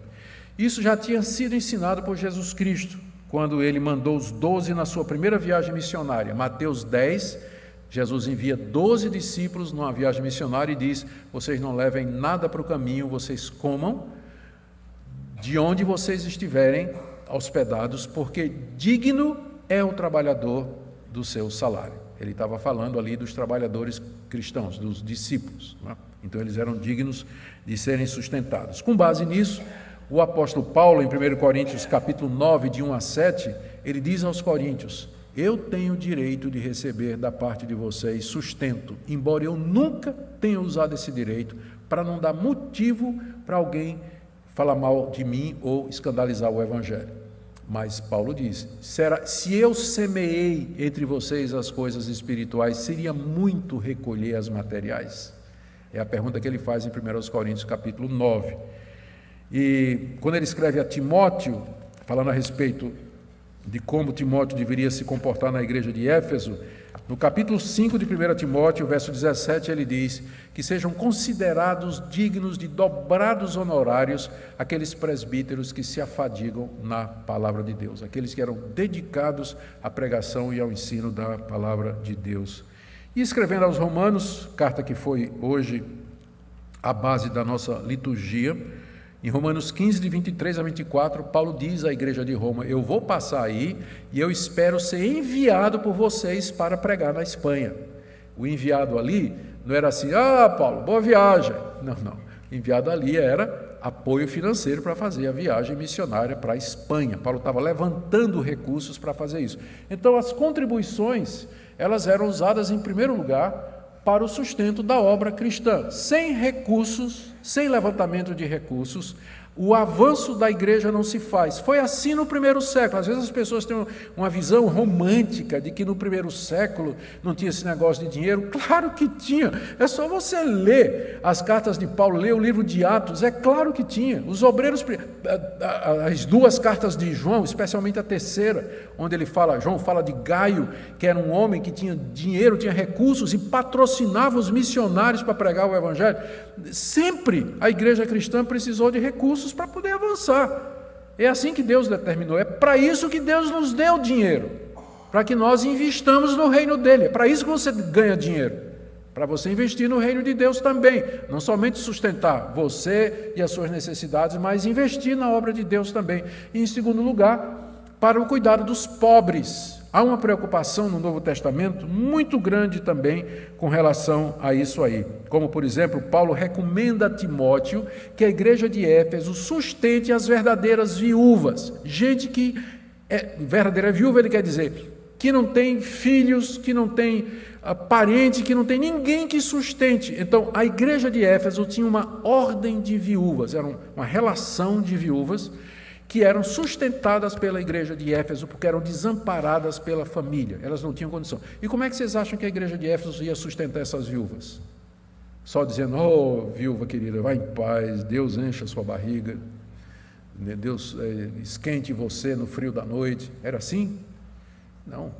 Isso já tinha sido ensinado por Jesus Cristo, quando ele mandou os 12 na sua primeira viagem missionária. Mateus 10, Jesus envia 12 discípulos numa viagem missionária e diz, vocês não levem nada para o caminho, vocês comam de onde vocês estiverem hospedados, porque digno é o trabalhador do seu salário. Ele estava falando ali dos trabalhadores cristãos, dos discípulos, né? Então eles eram dignos de serem sustentados. Com base nisso, o apóstolo Paulo, em 1 Coríntios capítulo 9, de 1 a 7, ele diz aos coríntios, eu tenho direito de receber da parte de vocês sustento, embora eu nunca tenha usado esse direito, para não dar motivo para alguém falar mal de mim ou escandalizar o evangelho. Mas Paulo diz, se eu semeei entre vocês as coisas espirituais, seria muito recolher as materiais? É a pergunta que ele faz em 1 Coríntios capítulo 9. E quando ele escreve a Timóteo, falando a respeito de como Timóteo deveria se comportar na igreja de Éfeso, No capítulo 5 de 1 Timóteo, verso 17, ele diz que sejam considerados dignos de dobrados honorários aqueles presbíteros que se afadigam na palavra de Deus, aqueles que eram dedicados à pregação e ao ensino da palavra de Deus. E escrevendo aos Romanos, carta que foi hoje a base da nossa liturgia, em Romanos 15, de 23 a 24, Paulo diz à igreja de Roma: eu vou passar aí e eu espero ser enviado por vocês para pregar na Espanha. O enviado ali não era assim, Paulo, boa viagem. Não. O enviado ali era apoio financeiro para fazer a viagem missionária para a Espanha. Paulo estava levantando recursos para fazer isso. Então, as contribuições, elas eram usadas em primeiro lugar para o sustento da obra cristã. Sem recursos, sem levantamento de recursos, o avanço da igreja não se faz. Foi assim no primeiro século. Às vezes as pessoas têm uma visão romântica de que no primeiro século não tinha esse negócio de dinheiro. Claro que tinha. É só você ler as cartas de Paulo, ler o livro de Atos. É claro que tinha. Os obreiros, as duas cartas de João, especialmente a terceira, onde João fala de Gaio, que era um homem que tinha dinheiro, tinha recursos e patrocinava os missionários para pregar o evangelho. Sempre a igreja cristã precisou de recursos para poder avançar. É assim que Deus determinou. É para isso que Deus nos deu dinheiro, para que nós investamos no reino dele. É para isso que você ganha dinheiro, para você investir no reino de Deus também, não somente sustentar você e as suas necessidades, mas investir na obra de Deus também. E em segundo lugar, para o cuidado dos pobres. Há uma preocupação no Novo Testamento muito grande também com relação a isso aí. Como, por exemplo, Paulo recomenda a Timóteo que a igreja de Éfeso sustente as verdadeiras viúvas. Gente que é verdadeira viúva, ele quer dizer que não tem filhos, que não tem parente, que não tem ninguém que sustente. Então, a igreja de Éfeso tinha uma ordem de viúvas, era uma relação de viúvas, que eram sustentadas pela igreja de Éfeso, porque eram desamparadas pela família, elas não tinham condição. E como é que vocês acham que a igreja de Éfeso ia sustentar essas viúvas? Só dizendo, viúva querida, vá em paz, Deus encha a sua barriga, Deus esquente você no frio da noite. Era assim? Não.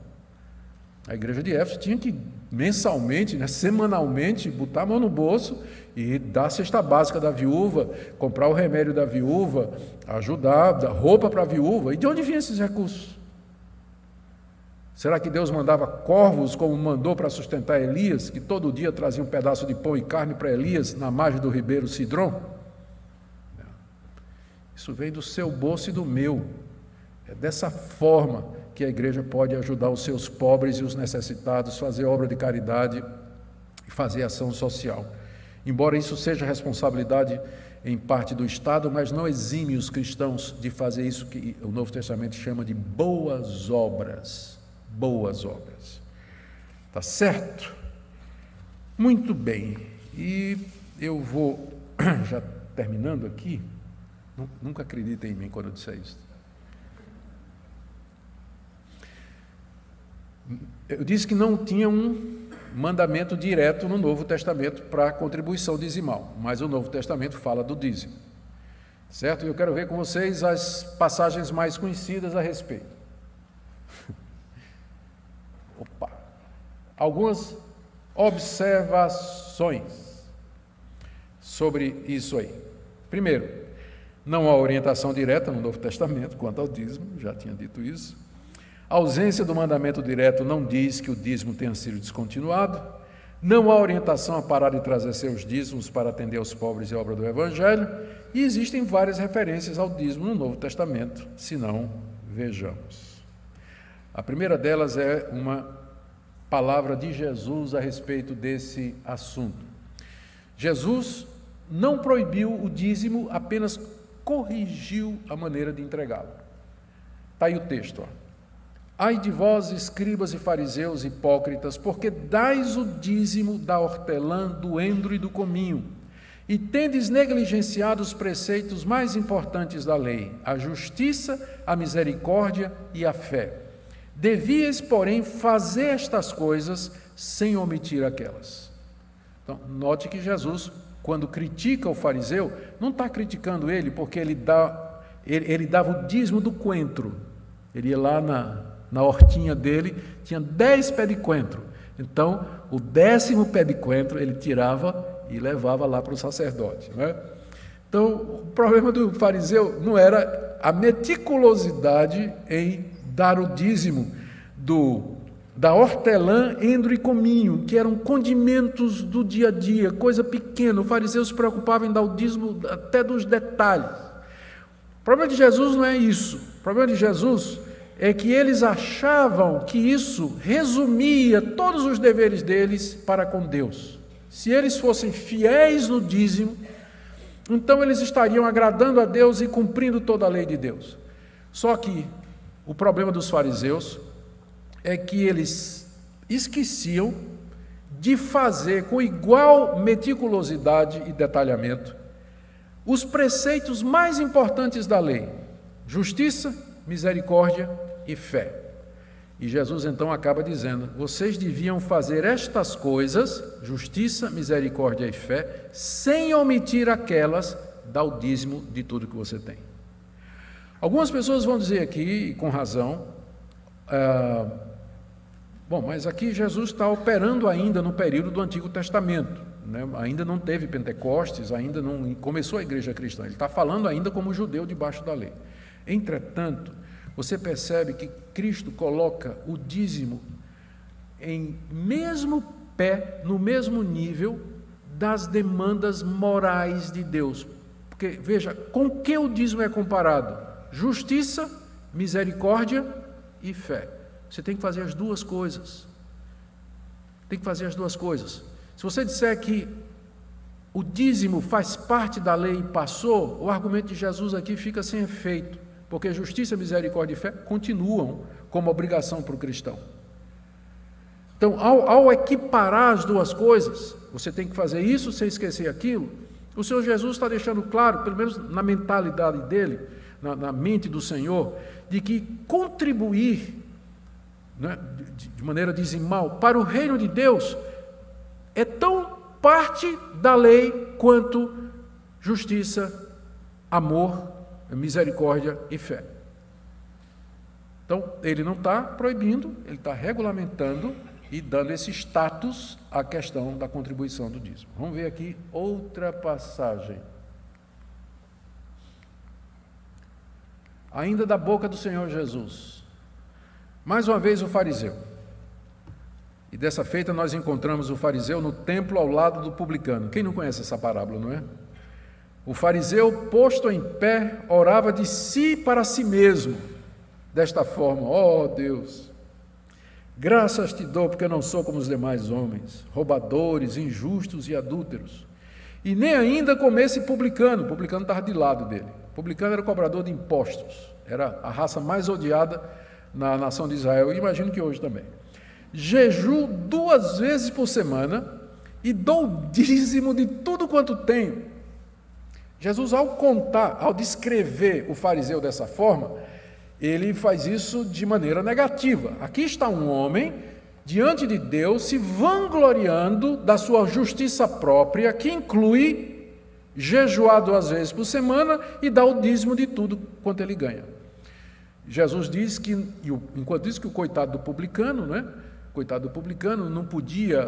A igreja de Éfeso tinha que mensalmente, semanalmente, botar a mão no bolso e dar a cesta básica da viúva, comprar o remédio da viúva, ajudar, dar roupa para a viúva. E de onde vinham esses recursos? Será que Deus mandava corvos, como mandou para sustentar Elias, que todo dia trazia um pedaço de pão e carne para Elias na margem do ribeiro Cidrom? Isso vem do seu bolso e do meu. É dessa forma que a igreja pode ajudar os seus pobres e os necessitados, fazer obra de caridade e fazer ação social. Embora isso seja responsabilidade em parte do Estado, mas não exime os cristãos de fazer isso que o Novo Testamento chama de boas obras. Boas obras. Tá certo? Muito bem. E eu vou, já terminando aqui, nunca acreditem em mim quando eu disser isso. Eu disse que não tinha um mandamento direto no Novo Testamento para a contribuição dizimal, mas o Novo Testamento fala do dízimo, certo? E eu quero ver com vocês as passagens mais conhecidas a respeito. Algumas observações sobre isso aí. Primeiro, não há orientação direta no Novo Testamento quanto ao dízimo, já tinha dito isso. A ausência do mandamento direto não diz que o dízimo tenha sido descontinuado. Não há orientação a parar de trazer seus dízimos para atender aos pobres e a obra do Evangelho. E existem várias referências ao dízimo no Novo Testamento, se não, vejamos. A primeira delas é uma palavra de Jesus a respeito desse assunto. Jesus não proibiu o dízimo, apenas corrigiu a maneira de entregá-lo. Está aí o texto, Ai de vós, escribas e fariseus hipócritas, porque dais o dízimo da hortelã, do endro e do cominho, e tendes negligenciado os preceitos mais importantes da lei, a justiça, a misericórdia e a fé. Devíeis, porém, fazer estas coisas sem omitir aquelas. Então, note que Jesus, quando critica o fariseu, não está criticando ele porque ele dava o dízimo do coentro. Ele ia lá na hortinha dele, tinha 10 pés de coentro. Então, o 10º pé de coentro ele tirava e levava lá para o sacerdote, não é? Então, o problema do fariseu não era a meticulosidade em dar o dízimo da hortelã, endro e cominho, que eram condimentos do dia a dia, coisa pequena. O fariseu se preocupava em dar o dízimo até dos detalhes. O problema de Jesus não é isso. O problema de Jesus é que eles achavam que isso resumia todos os deveres deles para com Deus. Se eles fossem fiéis no dízimo, então eles estariam agradando a Deus e cumprindo toda a lei de Deus. Só que o problema dos fariseus é que eles esqueciam de fazer com igual meticulosidade e detalhamento os preceitos mais importantes da lei: justiça, misericórdia e fé. E Jesus então acaba dizendo: vocês deviam fazer estas coisas, justiça, misericórdia e fé, sem omitir aquelas, dá o dízimo de tudo que você tem. Algumas pessoas vão dizer aqui, com razão, bom, mas aqui Jesus está operando ainda no período do Antigo Testamento, né? Ainda não teve Pentecostes, ainda não começou a igreja cristã, ele está falando ainda como judeu debaixo da lei. Entretanto, você percebe que Cristo coloca o dízimo em mesmo pé, no mesmo nível das demandas morais de Deus. Porque, veja, com que o dízimo é comparado? Justiça, misericórdia e fé. Você tem que fazer as duas coisas. Tem que fazer as duas coisas. Se você disser que o dízimo faz parte da lei e passou, o argumento de Jesus aqui fica sem efeito. Porque justiça, misericórdia e fé continuam como obrigação para o cristão. Então, ao equiparar as duas coisas, você tem que fazer isso sem esquecer aquilo, o Senhor Jesus está deixando claro, pelo menos na mentalidade dele, na mente do Senhor, de que contribuir, né, de maneira dizimal para o reino de Deus é tão parte da lei quanto justiça, amor, misericórdia e fé. Então, ele não está proibindo, ele está regulamentando e dando esse status à questão da contribuição do dízimo. Vamos ver aqui outra passagem. Ainda da boca do Senhor Jesus. Mais uma vez o fariseu. E dessa feita nós encontramos o fariseu no templo ao lado do publicano. Quem não conhece essa parábola, não é? O fariseu, posto em pé, orava de si para si mesmo, desta forma: ó Deus, graças te dou porque eu não sou como os demais homens, roubadores, injustos e adúlteros, e nem ainda como esse publicano. O publicano estava de lado dele. O publicano era o cobrador de impostos, era a raça mais odiada na nação de Israel, e imagino que hoje também. Jejuo 2 vezes por semana e dou o dízimo de tudo quanto tenho. Jesus, ao descrever o fariseu dessa forma, ele faz isso de maneira negativa. Aqui está um homem diante de Deus se vangloriando da sua justiça própria, que inclui jejuar 2 vezes por semana e dar o dízimo de tudo quanto ele ganha. Jesus diz que, enquanto isso, que o coitado do publicano, né? Coitado do publicano, não podia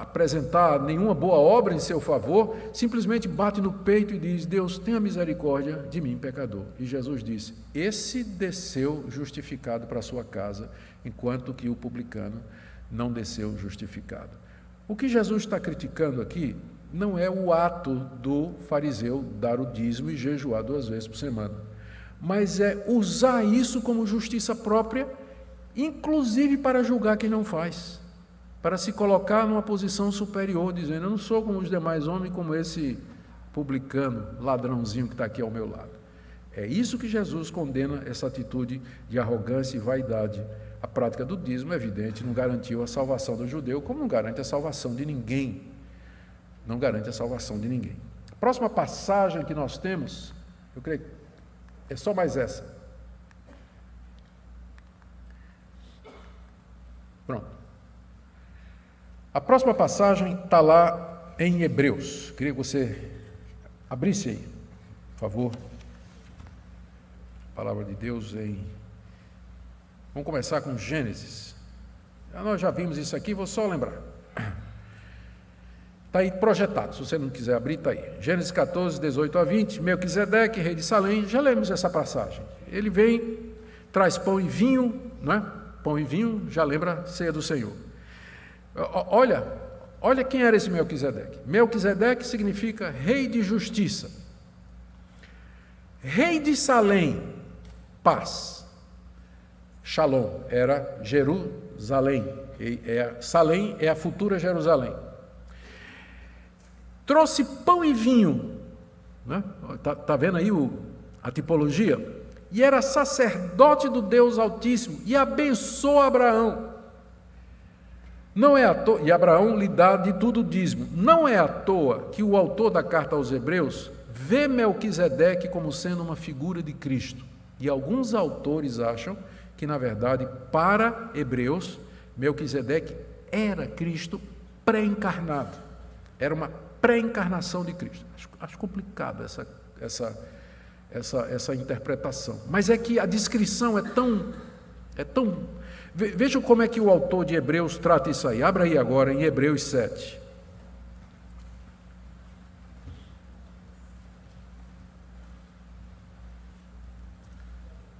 apresentar nenhuma boa obra em seu favor, simplesmente bate no peito e diz: Deus, tenha misericórdia de mim, pecador. E Jesus disse: esse desceu justificado para a sua casa, enquanto que o publicano não desceu justificado. O que Jesus está criticando aqui não é o ato do fariseu dar o dízimo e jejuar 2 vezes por semana, mas é usar isso como justiça própria, inclusive para julgar quem não faz, para se colocar numa posição superior, dizendo: eu não sou como os demais homens, como esse publicano, ladrãozinho que está aqui ao meu lado. É isso que Jesus condena, essa atitude de arrogância e vaidade. A prática do dízimo, é evidente, não garantiu a salvação do judeu, como não garante a salvação de ninguém. Não garante a salvação de ninguém. A próxima passagem que nós temos, eu creio que é só mais essa. Pronto. A próxima passagem está lá em Hebreus. Queria que você abrisse aí, por favor. A palavra de Deus em... Vamos começar com Gênesis. Nós já vimos isso aqui, vou só lembrar. Está aí projetado, se você não quiser abrir, está aí. Gênesis 14, 18 a 20, Melquisedeque, rei de Salém, já lemos essa passagem. Ele vem, traz pão e vinho, não é? Pão e vinho, já lembra a ceia do Senhor. Olha quem era esse Melquisedeque. Melquisedeque significa rei de justiça. Rei de Salém, paz. Shalom, era Jerusalém. Salém é a futura Jerusalém. Trouxe pão e vinho, né? Tá vendo aí a tipologia? E era sacerdote do Deus Altíssimo e abençoou Abraão. Não é à toa, e Abraão lhe dá de tudo o dízimo. Não é à toa que o autor da carta aos Hebreus vê Melquisedeque como sendo uma figura de Cristo. E alguns autores acham que, na verdade, para Hebreus, Melquisedeque era Cristo pré-encarnado. Era uma pré-encarnação de Cristo. Acho complicado essa interpretação. Mas é que a descrição é tão... Vejam como é que o autor de Hebreus trata isso aí. Abra aí agora em Hebreus 7.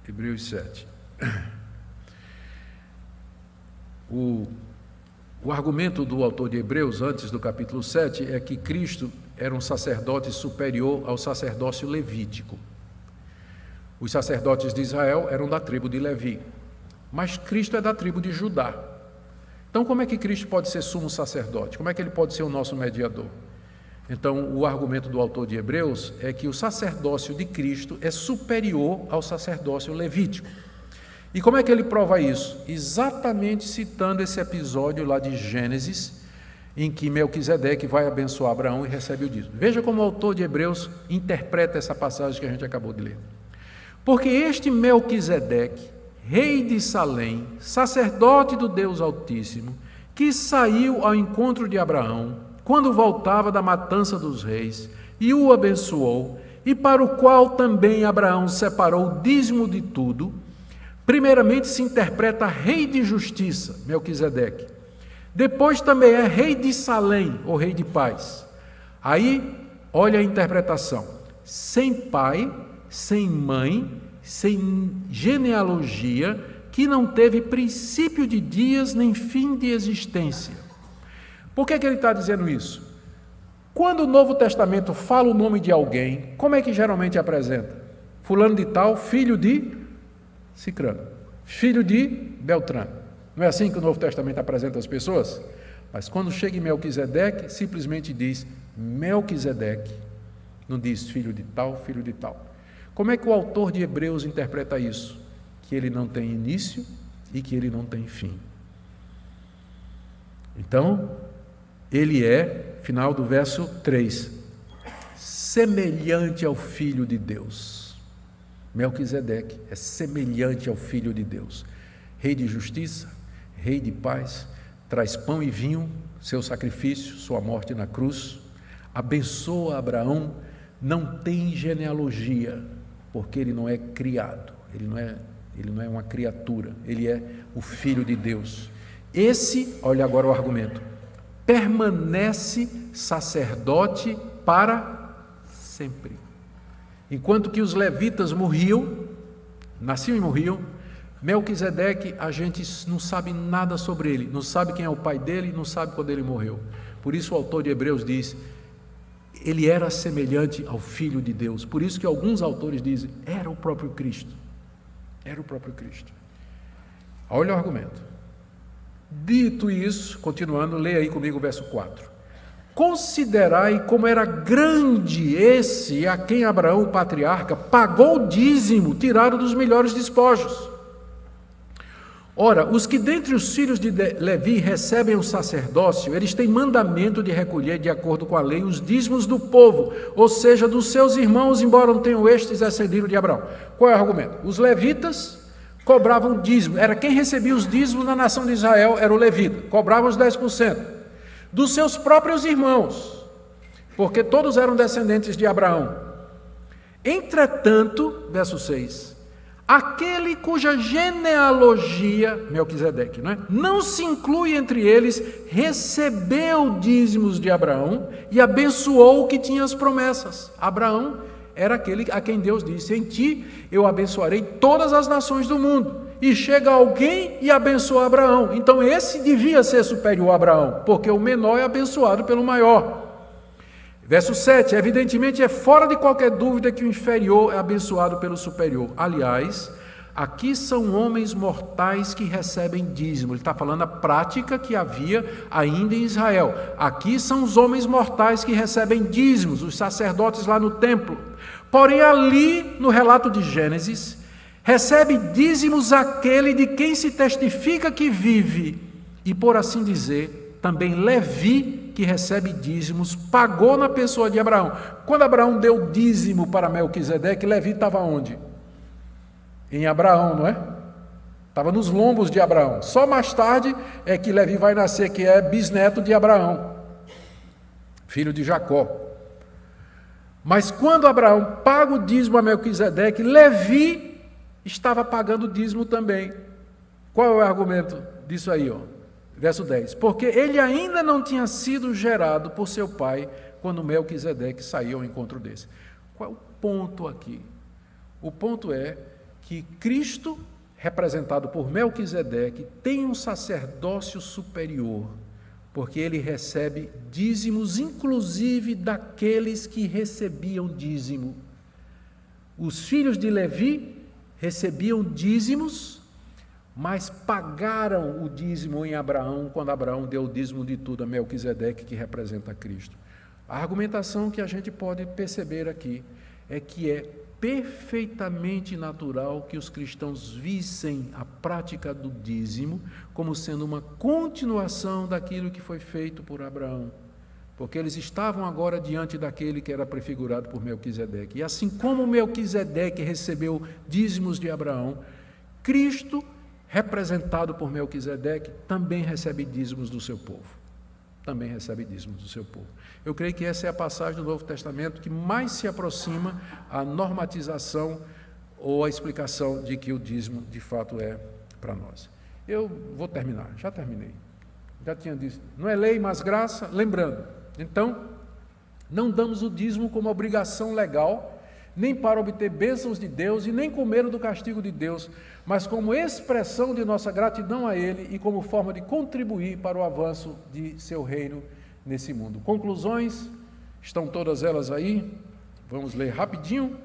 Hebreus 7. O argumento do autor de Hebreus, antes do capítulo 7, é que Cristo era um sacerdote superior ao sacerdócio levítico. Os sacerdotes de Israel eram da tribo de Levi, mas Cristo é da tribo de Judá. Então, como é que Cristo pode ser sumo sacerdote? Como é que ele pode ser o nosso mediador? Então, o argumento do autor de Hebreus é que o sacerdócio de Cristo é superior ao sacerdócio levítico. E como é que ele prova isso? Exatamente citando esse episódio lá de Gênesis, em que Melquisedeque vai abençoar Abraão e recebe o dízimo. Veja como o autor de Hebreus interpreta essa passagem que a gente acabou de ler. Porque este Melquisedeque, rei de Salém, sacerdote do Deus Altíssimo, que saiu ao encontro de Abraão, quando voltava da matança dos reis, e o abençoou, e para o qual também Abraão separou o dízimo de tudo, primeiramente se interpreta rei de justiça, Melquisedeque. Depois também é rei de Salém, ou rei de paz. Aí, olha a interpretação. Sem pai, sem mãe, sem genealogia, que não teve princípio de dias nem fim de existência. Por que ele está dizendo isso? Quando o Novo Testamento fala o nome de alguém, como é que geralmente apresenta? Fulano de tal, filho de Cicrano, filho de Beltrano. Não é assim que o Novo Testamento apresenta as pessoas? Mas quando chega em Melquisedeque, simplesmente diz Melquisedeque, não diz filho de tal, filho de tal. Como é que o autor de Hebreus interpreta isso? Que ele não tem início e que ele não tem fim. Então, ele é, final do verso 3, semelhante ao Filho de Deus. Melquisedeque é semelhante ao Filho de Deus. Rei de justiça, rei de paz, traz pão e vinho, seu sacrifício, sua morte na cruz, abençoa Abraão, não tem genealogia, porque ele não é criado, ele não é uma criatura, ele é o Filho de Deus. Esse, olha agora o argumento, permanece sacerdote para sempre. Enquanto que os levitas morriam, nasciam e morriam, Melquisedeque, a gente não sabe nada sobre ele, não sabe quem é o pai dele, não sabe quando ele morreu. Por isso o autor de Hebreus diz, ele era semelhante ao Filho de Deus. Por isso que alguns autores dizem, era o próprio Cristo. Era o próprio Cristo. Olha o argumento. Dito isso, continuando, leia aí comigo o verso 4. Considerai como era grande esse a quem Abraão, o patriarca, pagou o dízimo tirado dos melhores despojos. Ora, os que dentre os filhos de Levi recebem o sacerdócio, eles têm mandamento de recolher, de acordo com a lei, os dízimos do povo, ou seja, dos seus irmãos, embora não tenham estes descendido de Abraão. Qual é o argumento? Os levitas cobravam dízimo, era quem recebia os dízimos na nação de Israel, era o levita, cobrava os 10%. Dos seus próprios irmãos, porque todos eram descendentes de Abraão. Entretanto, verso 6, aquele cuja genealogia, Melquisedeque, não se inclui entre eles, recebeu dízimos de Abraão e abençoou o que tinha as promessas. Abraão era aquele a quem Deus disse: em ti eu abençoarei todas as nações do mundo. E chega alguém e abençoa Abraão. Então esse devia ser superior a Abraão, porque o menor é abençoado pelo maior. Verso 7, evidentemente é fora de qualquer dúvida que o inferior é abençoado pelo superior. Aliás, aqui são homens mortais que recebem dízimo. Ele está falando a prática que havia ainda em Israel. Aqui são os homens mortais que recebem dízimos, os sacerdotes lá no templo. Porém, ali no relato de Gênesis, recebe dízimos aquele de quem se testifica que vive, e por assim dizer, também Levi, que recebe dízimos, pagou na pessoa de Abraão. Quando Abraão deu dízimo para Melquisedeque, Levi estava onde? Em Abraão, não é? Estava nos lombos de Abraão. Só mais tarde é que Levi vai nascer, que é bisneto de Abraão, filho de Jacó. Mas quando Abraão paga o dízimo a Melquisedeque, Levi estava pagando o dízimo também. Qual é o argumento disso aí, ó? Verso 10, porque ele ainda não tinha sido gerado por seu pai quando Melquisedeque saiu ao encontro desse. Qual é o ponto aqui? O ponto é que Cristo, representado por Melquisedeque, tem um sacerdócio superior, porque ele recebe dízimos, inclusive daqueles que recebiam dízimo. Os filhos de Levi recebiam dízimos, mas pagaram o dízimo em Abraão, quando Abraão deu o dízimo de tudo a Melquisedeque, que representa Cristo. A argumentação que a gente pode perceber aqui é que é perfeitamente natural que os cristãos vissem a prática do dízimo como sendo uma continuação daquilo que foi feito por Abraão, porque eles estavam agora diante daquele que era prefigurado por Melquisedeque. E assim como Melquisedeque recebeu dízimos de Abraão, Cristo, representado por Melquisedeque, também recebe dízimos do seu povo. Também recebe dízimos do seu povo. Eu creio que essa é a passagem do Novo Testamento que mais se aproxima à normatização ou à explicação de que o dízimo de fato é para nós. Eu vou terminar, já terminei. Já tinha dito, não é lei, mas graça. Lembrando, então, não damos o dízimo como obrigação legal, nem para obter bênçãos de Deus e nem com medo do castigo de Deus, mas como expressão de nossa gratidão a Ele e como forma de contribuir para o avanço de seu reino nesse mundo. Conclusões, estão todas elas aí, vamos ler rapidinho,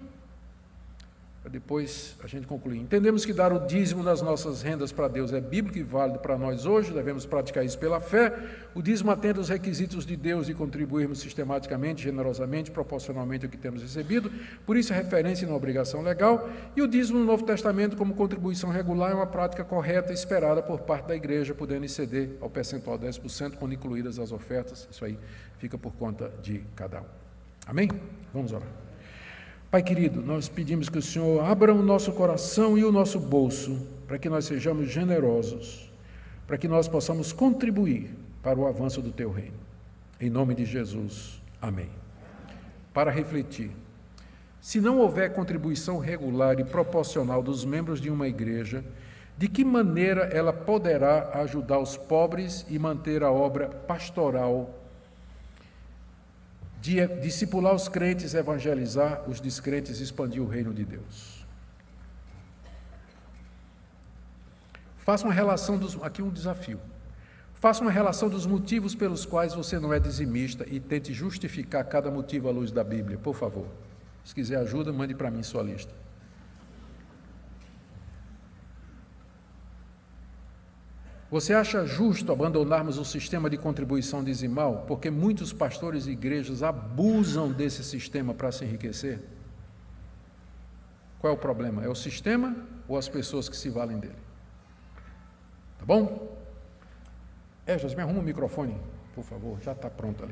para depois a gente concluir. Entendemos que dar o dízimo das nossas rendas para Deus é bíblico e válido para nós hoje, devemos praticar isso pela fé. O dízimo atende aos requisitos de Deus de contribuirmos sistematicamente, generosamente, proporcionalmente ao que temos recebido, por isso é referência e não obrigação legal. E o dízimo no Novo Testamento, como contribuição regular, é uma prática correta e esperada por parte da igreja, podendo exceder ao percentual de 10%, quando incluídas as ofertas. Isso aí fica por conta de cada um. Amém? Vamos orar. Pai querido, nós pedimos que o Senhor abra o nosso coração e o nosso bolso para que nós sejamos generosos, para que nós possamos contribuir para o avanço do Teu reino. Em nome de Jesus. Amém. Para refletir, se não houver contribuição regular e proporcional dos membros de uma igreja, de que maneira ela poderá ajudar os pobres e manter a obra pastoral, de discipular os crentes, evangelizar os descrentes e expandir o reino de Deus? Faça uma relação aqui um desafio. Faça uma relação dos motivos pelos quais você não é dizimista e tente justificar cada motivo à luz da Bíblia, por favor. Se quiser ajuda, mande para mim sua lista. Você acha justo abandonarmos o sistema de contribuição dizimal, porque muitos pastores e igrejas abusam desse sistema para se enriquecer? Qual é o problema? É o sistema ou as pessoas que se valem dele? Tá bom? Esdras, me arruma o microfone, por favor, já está pronto ali.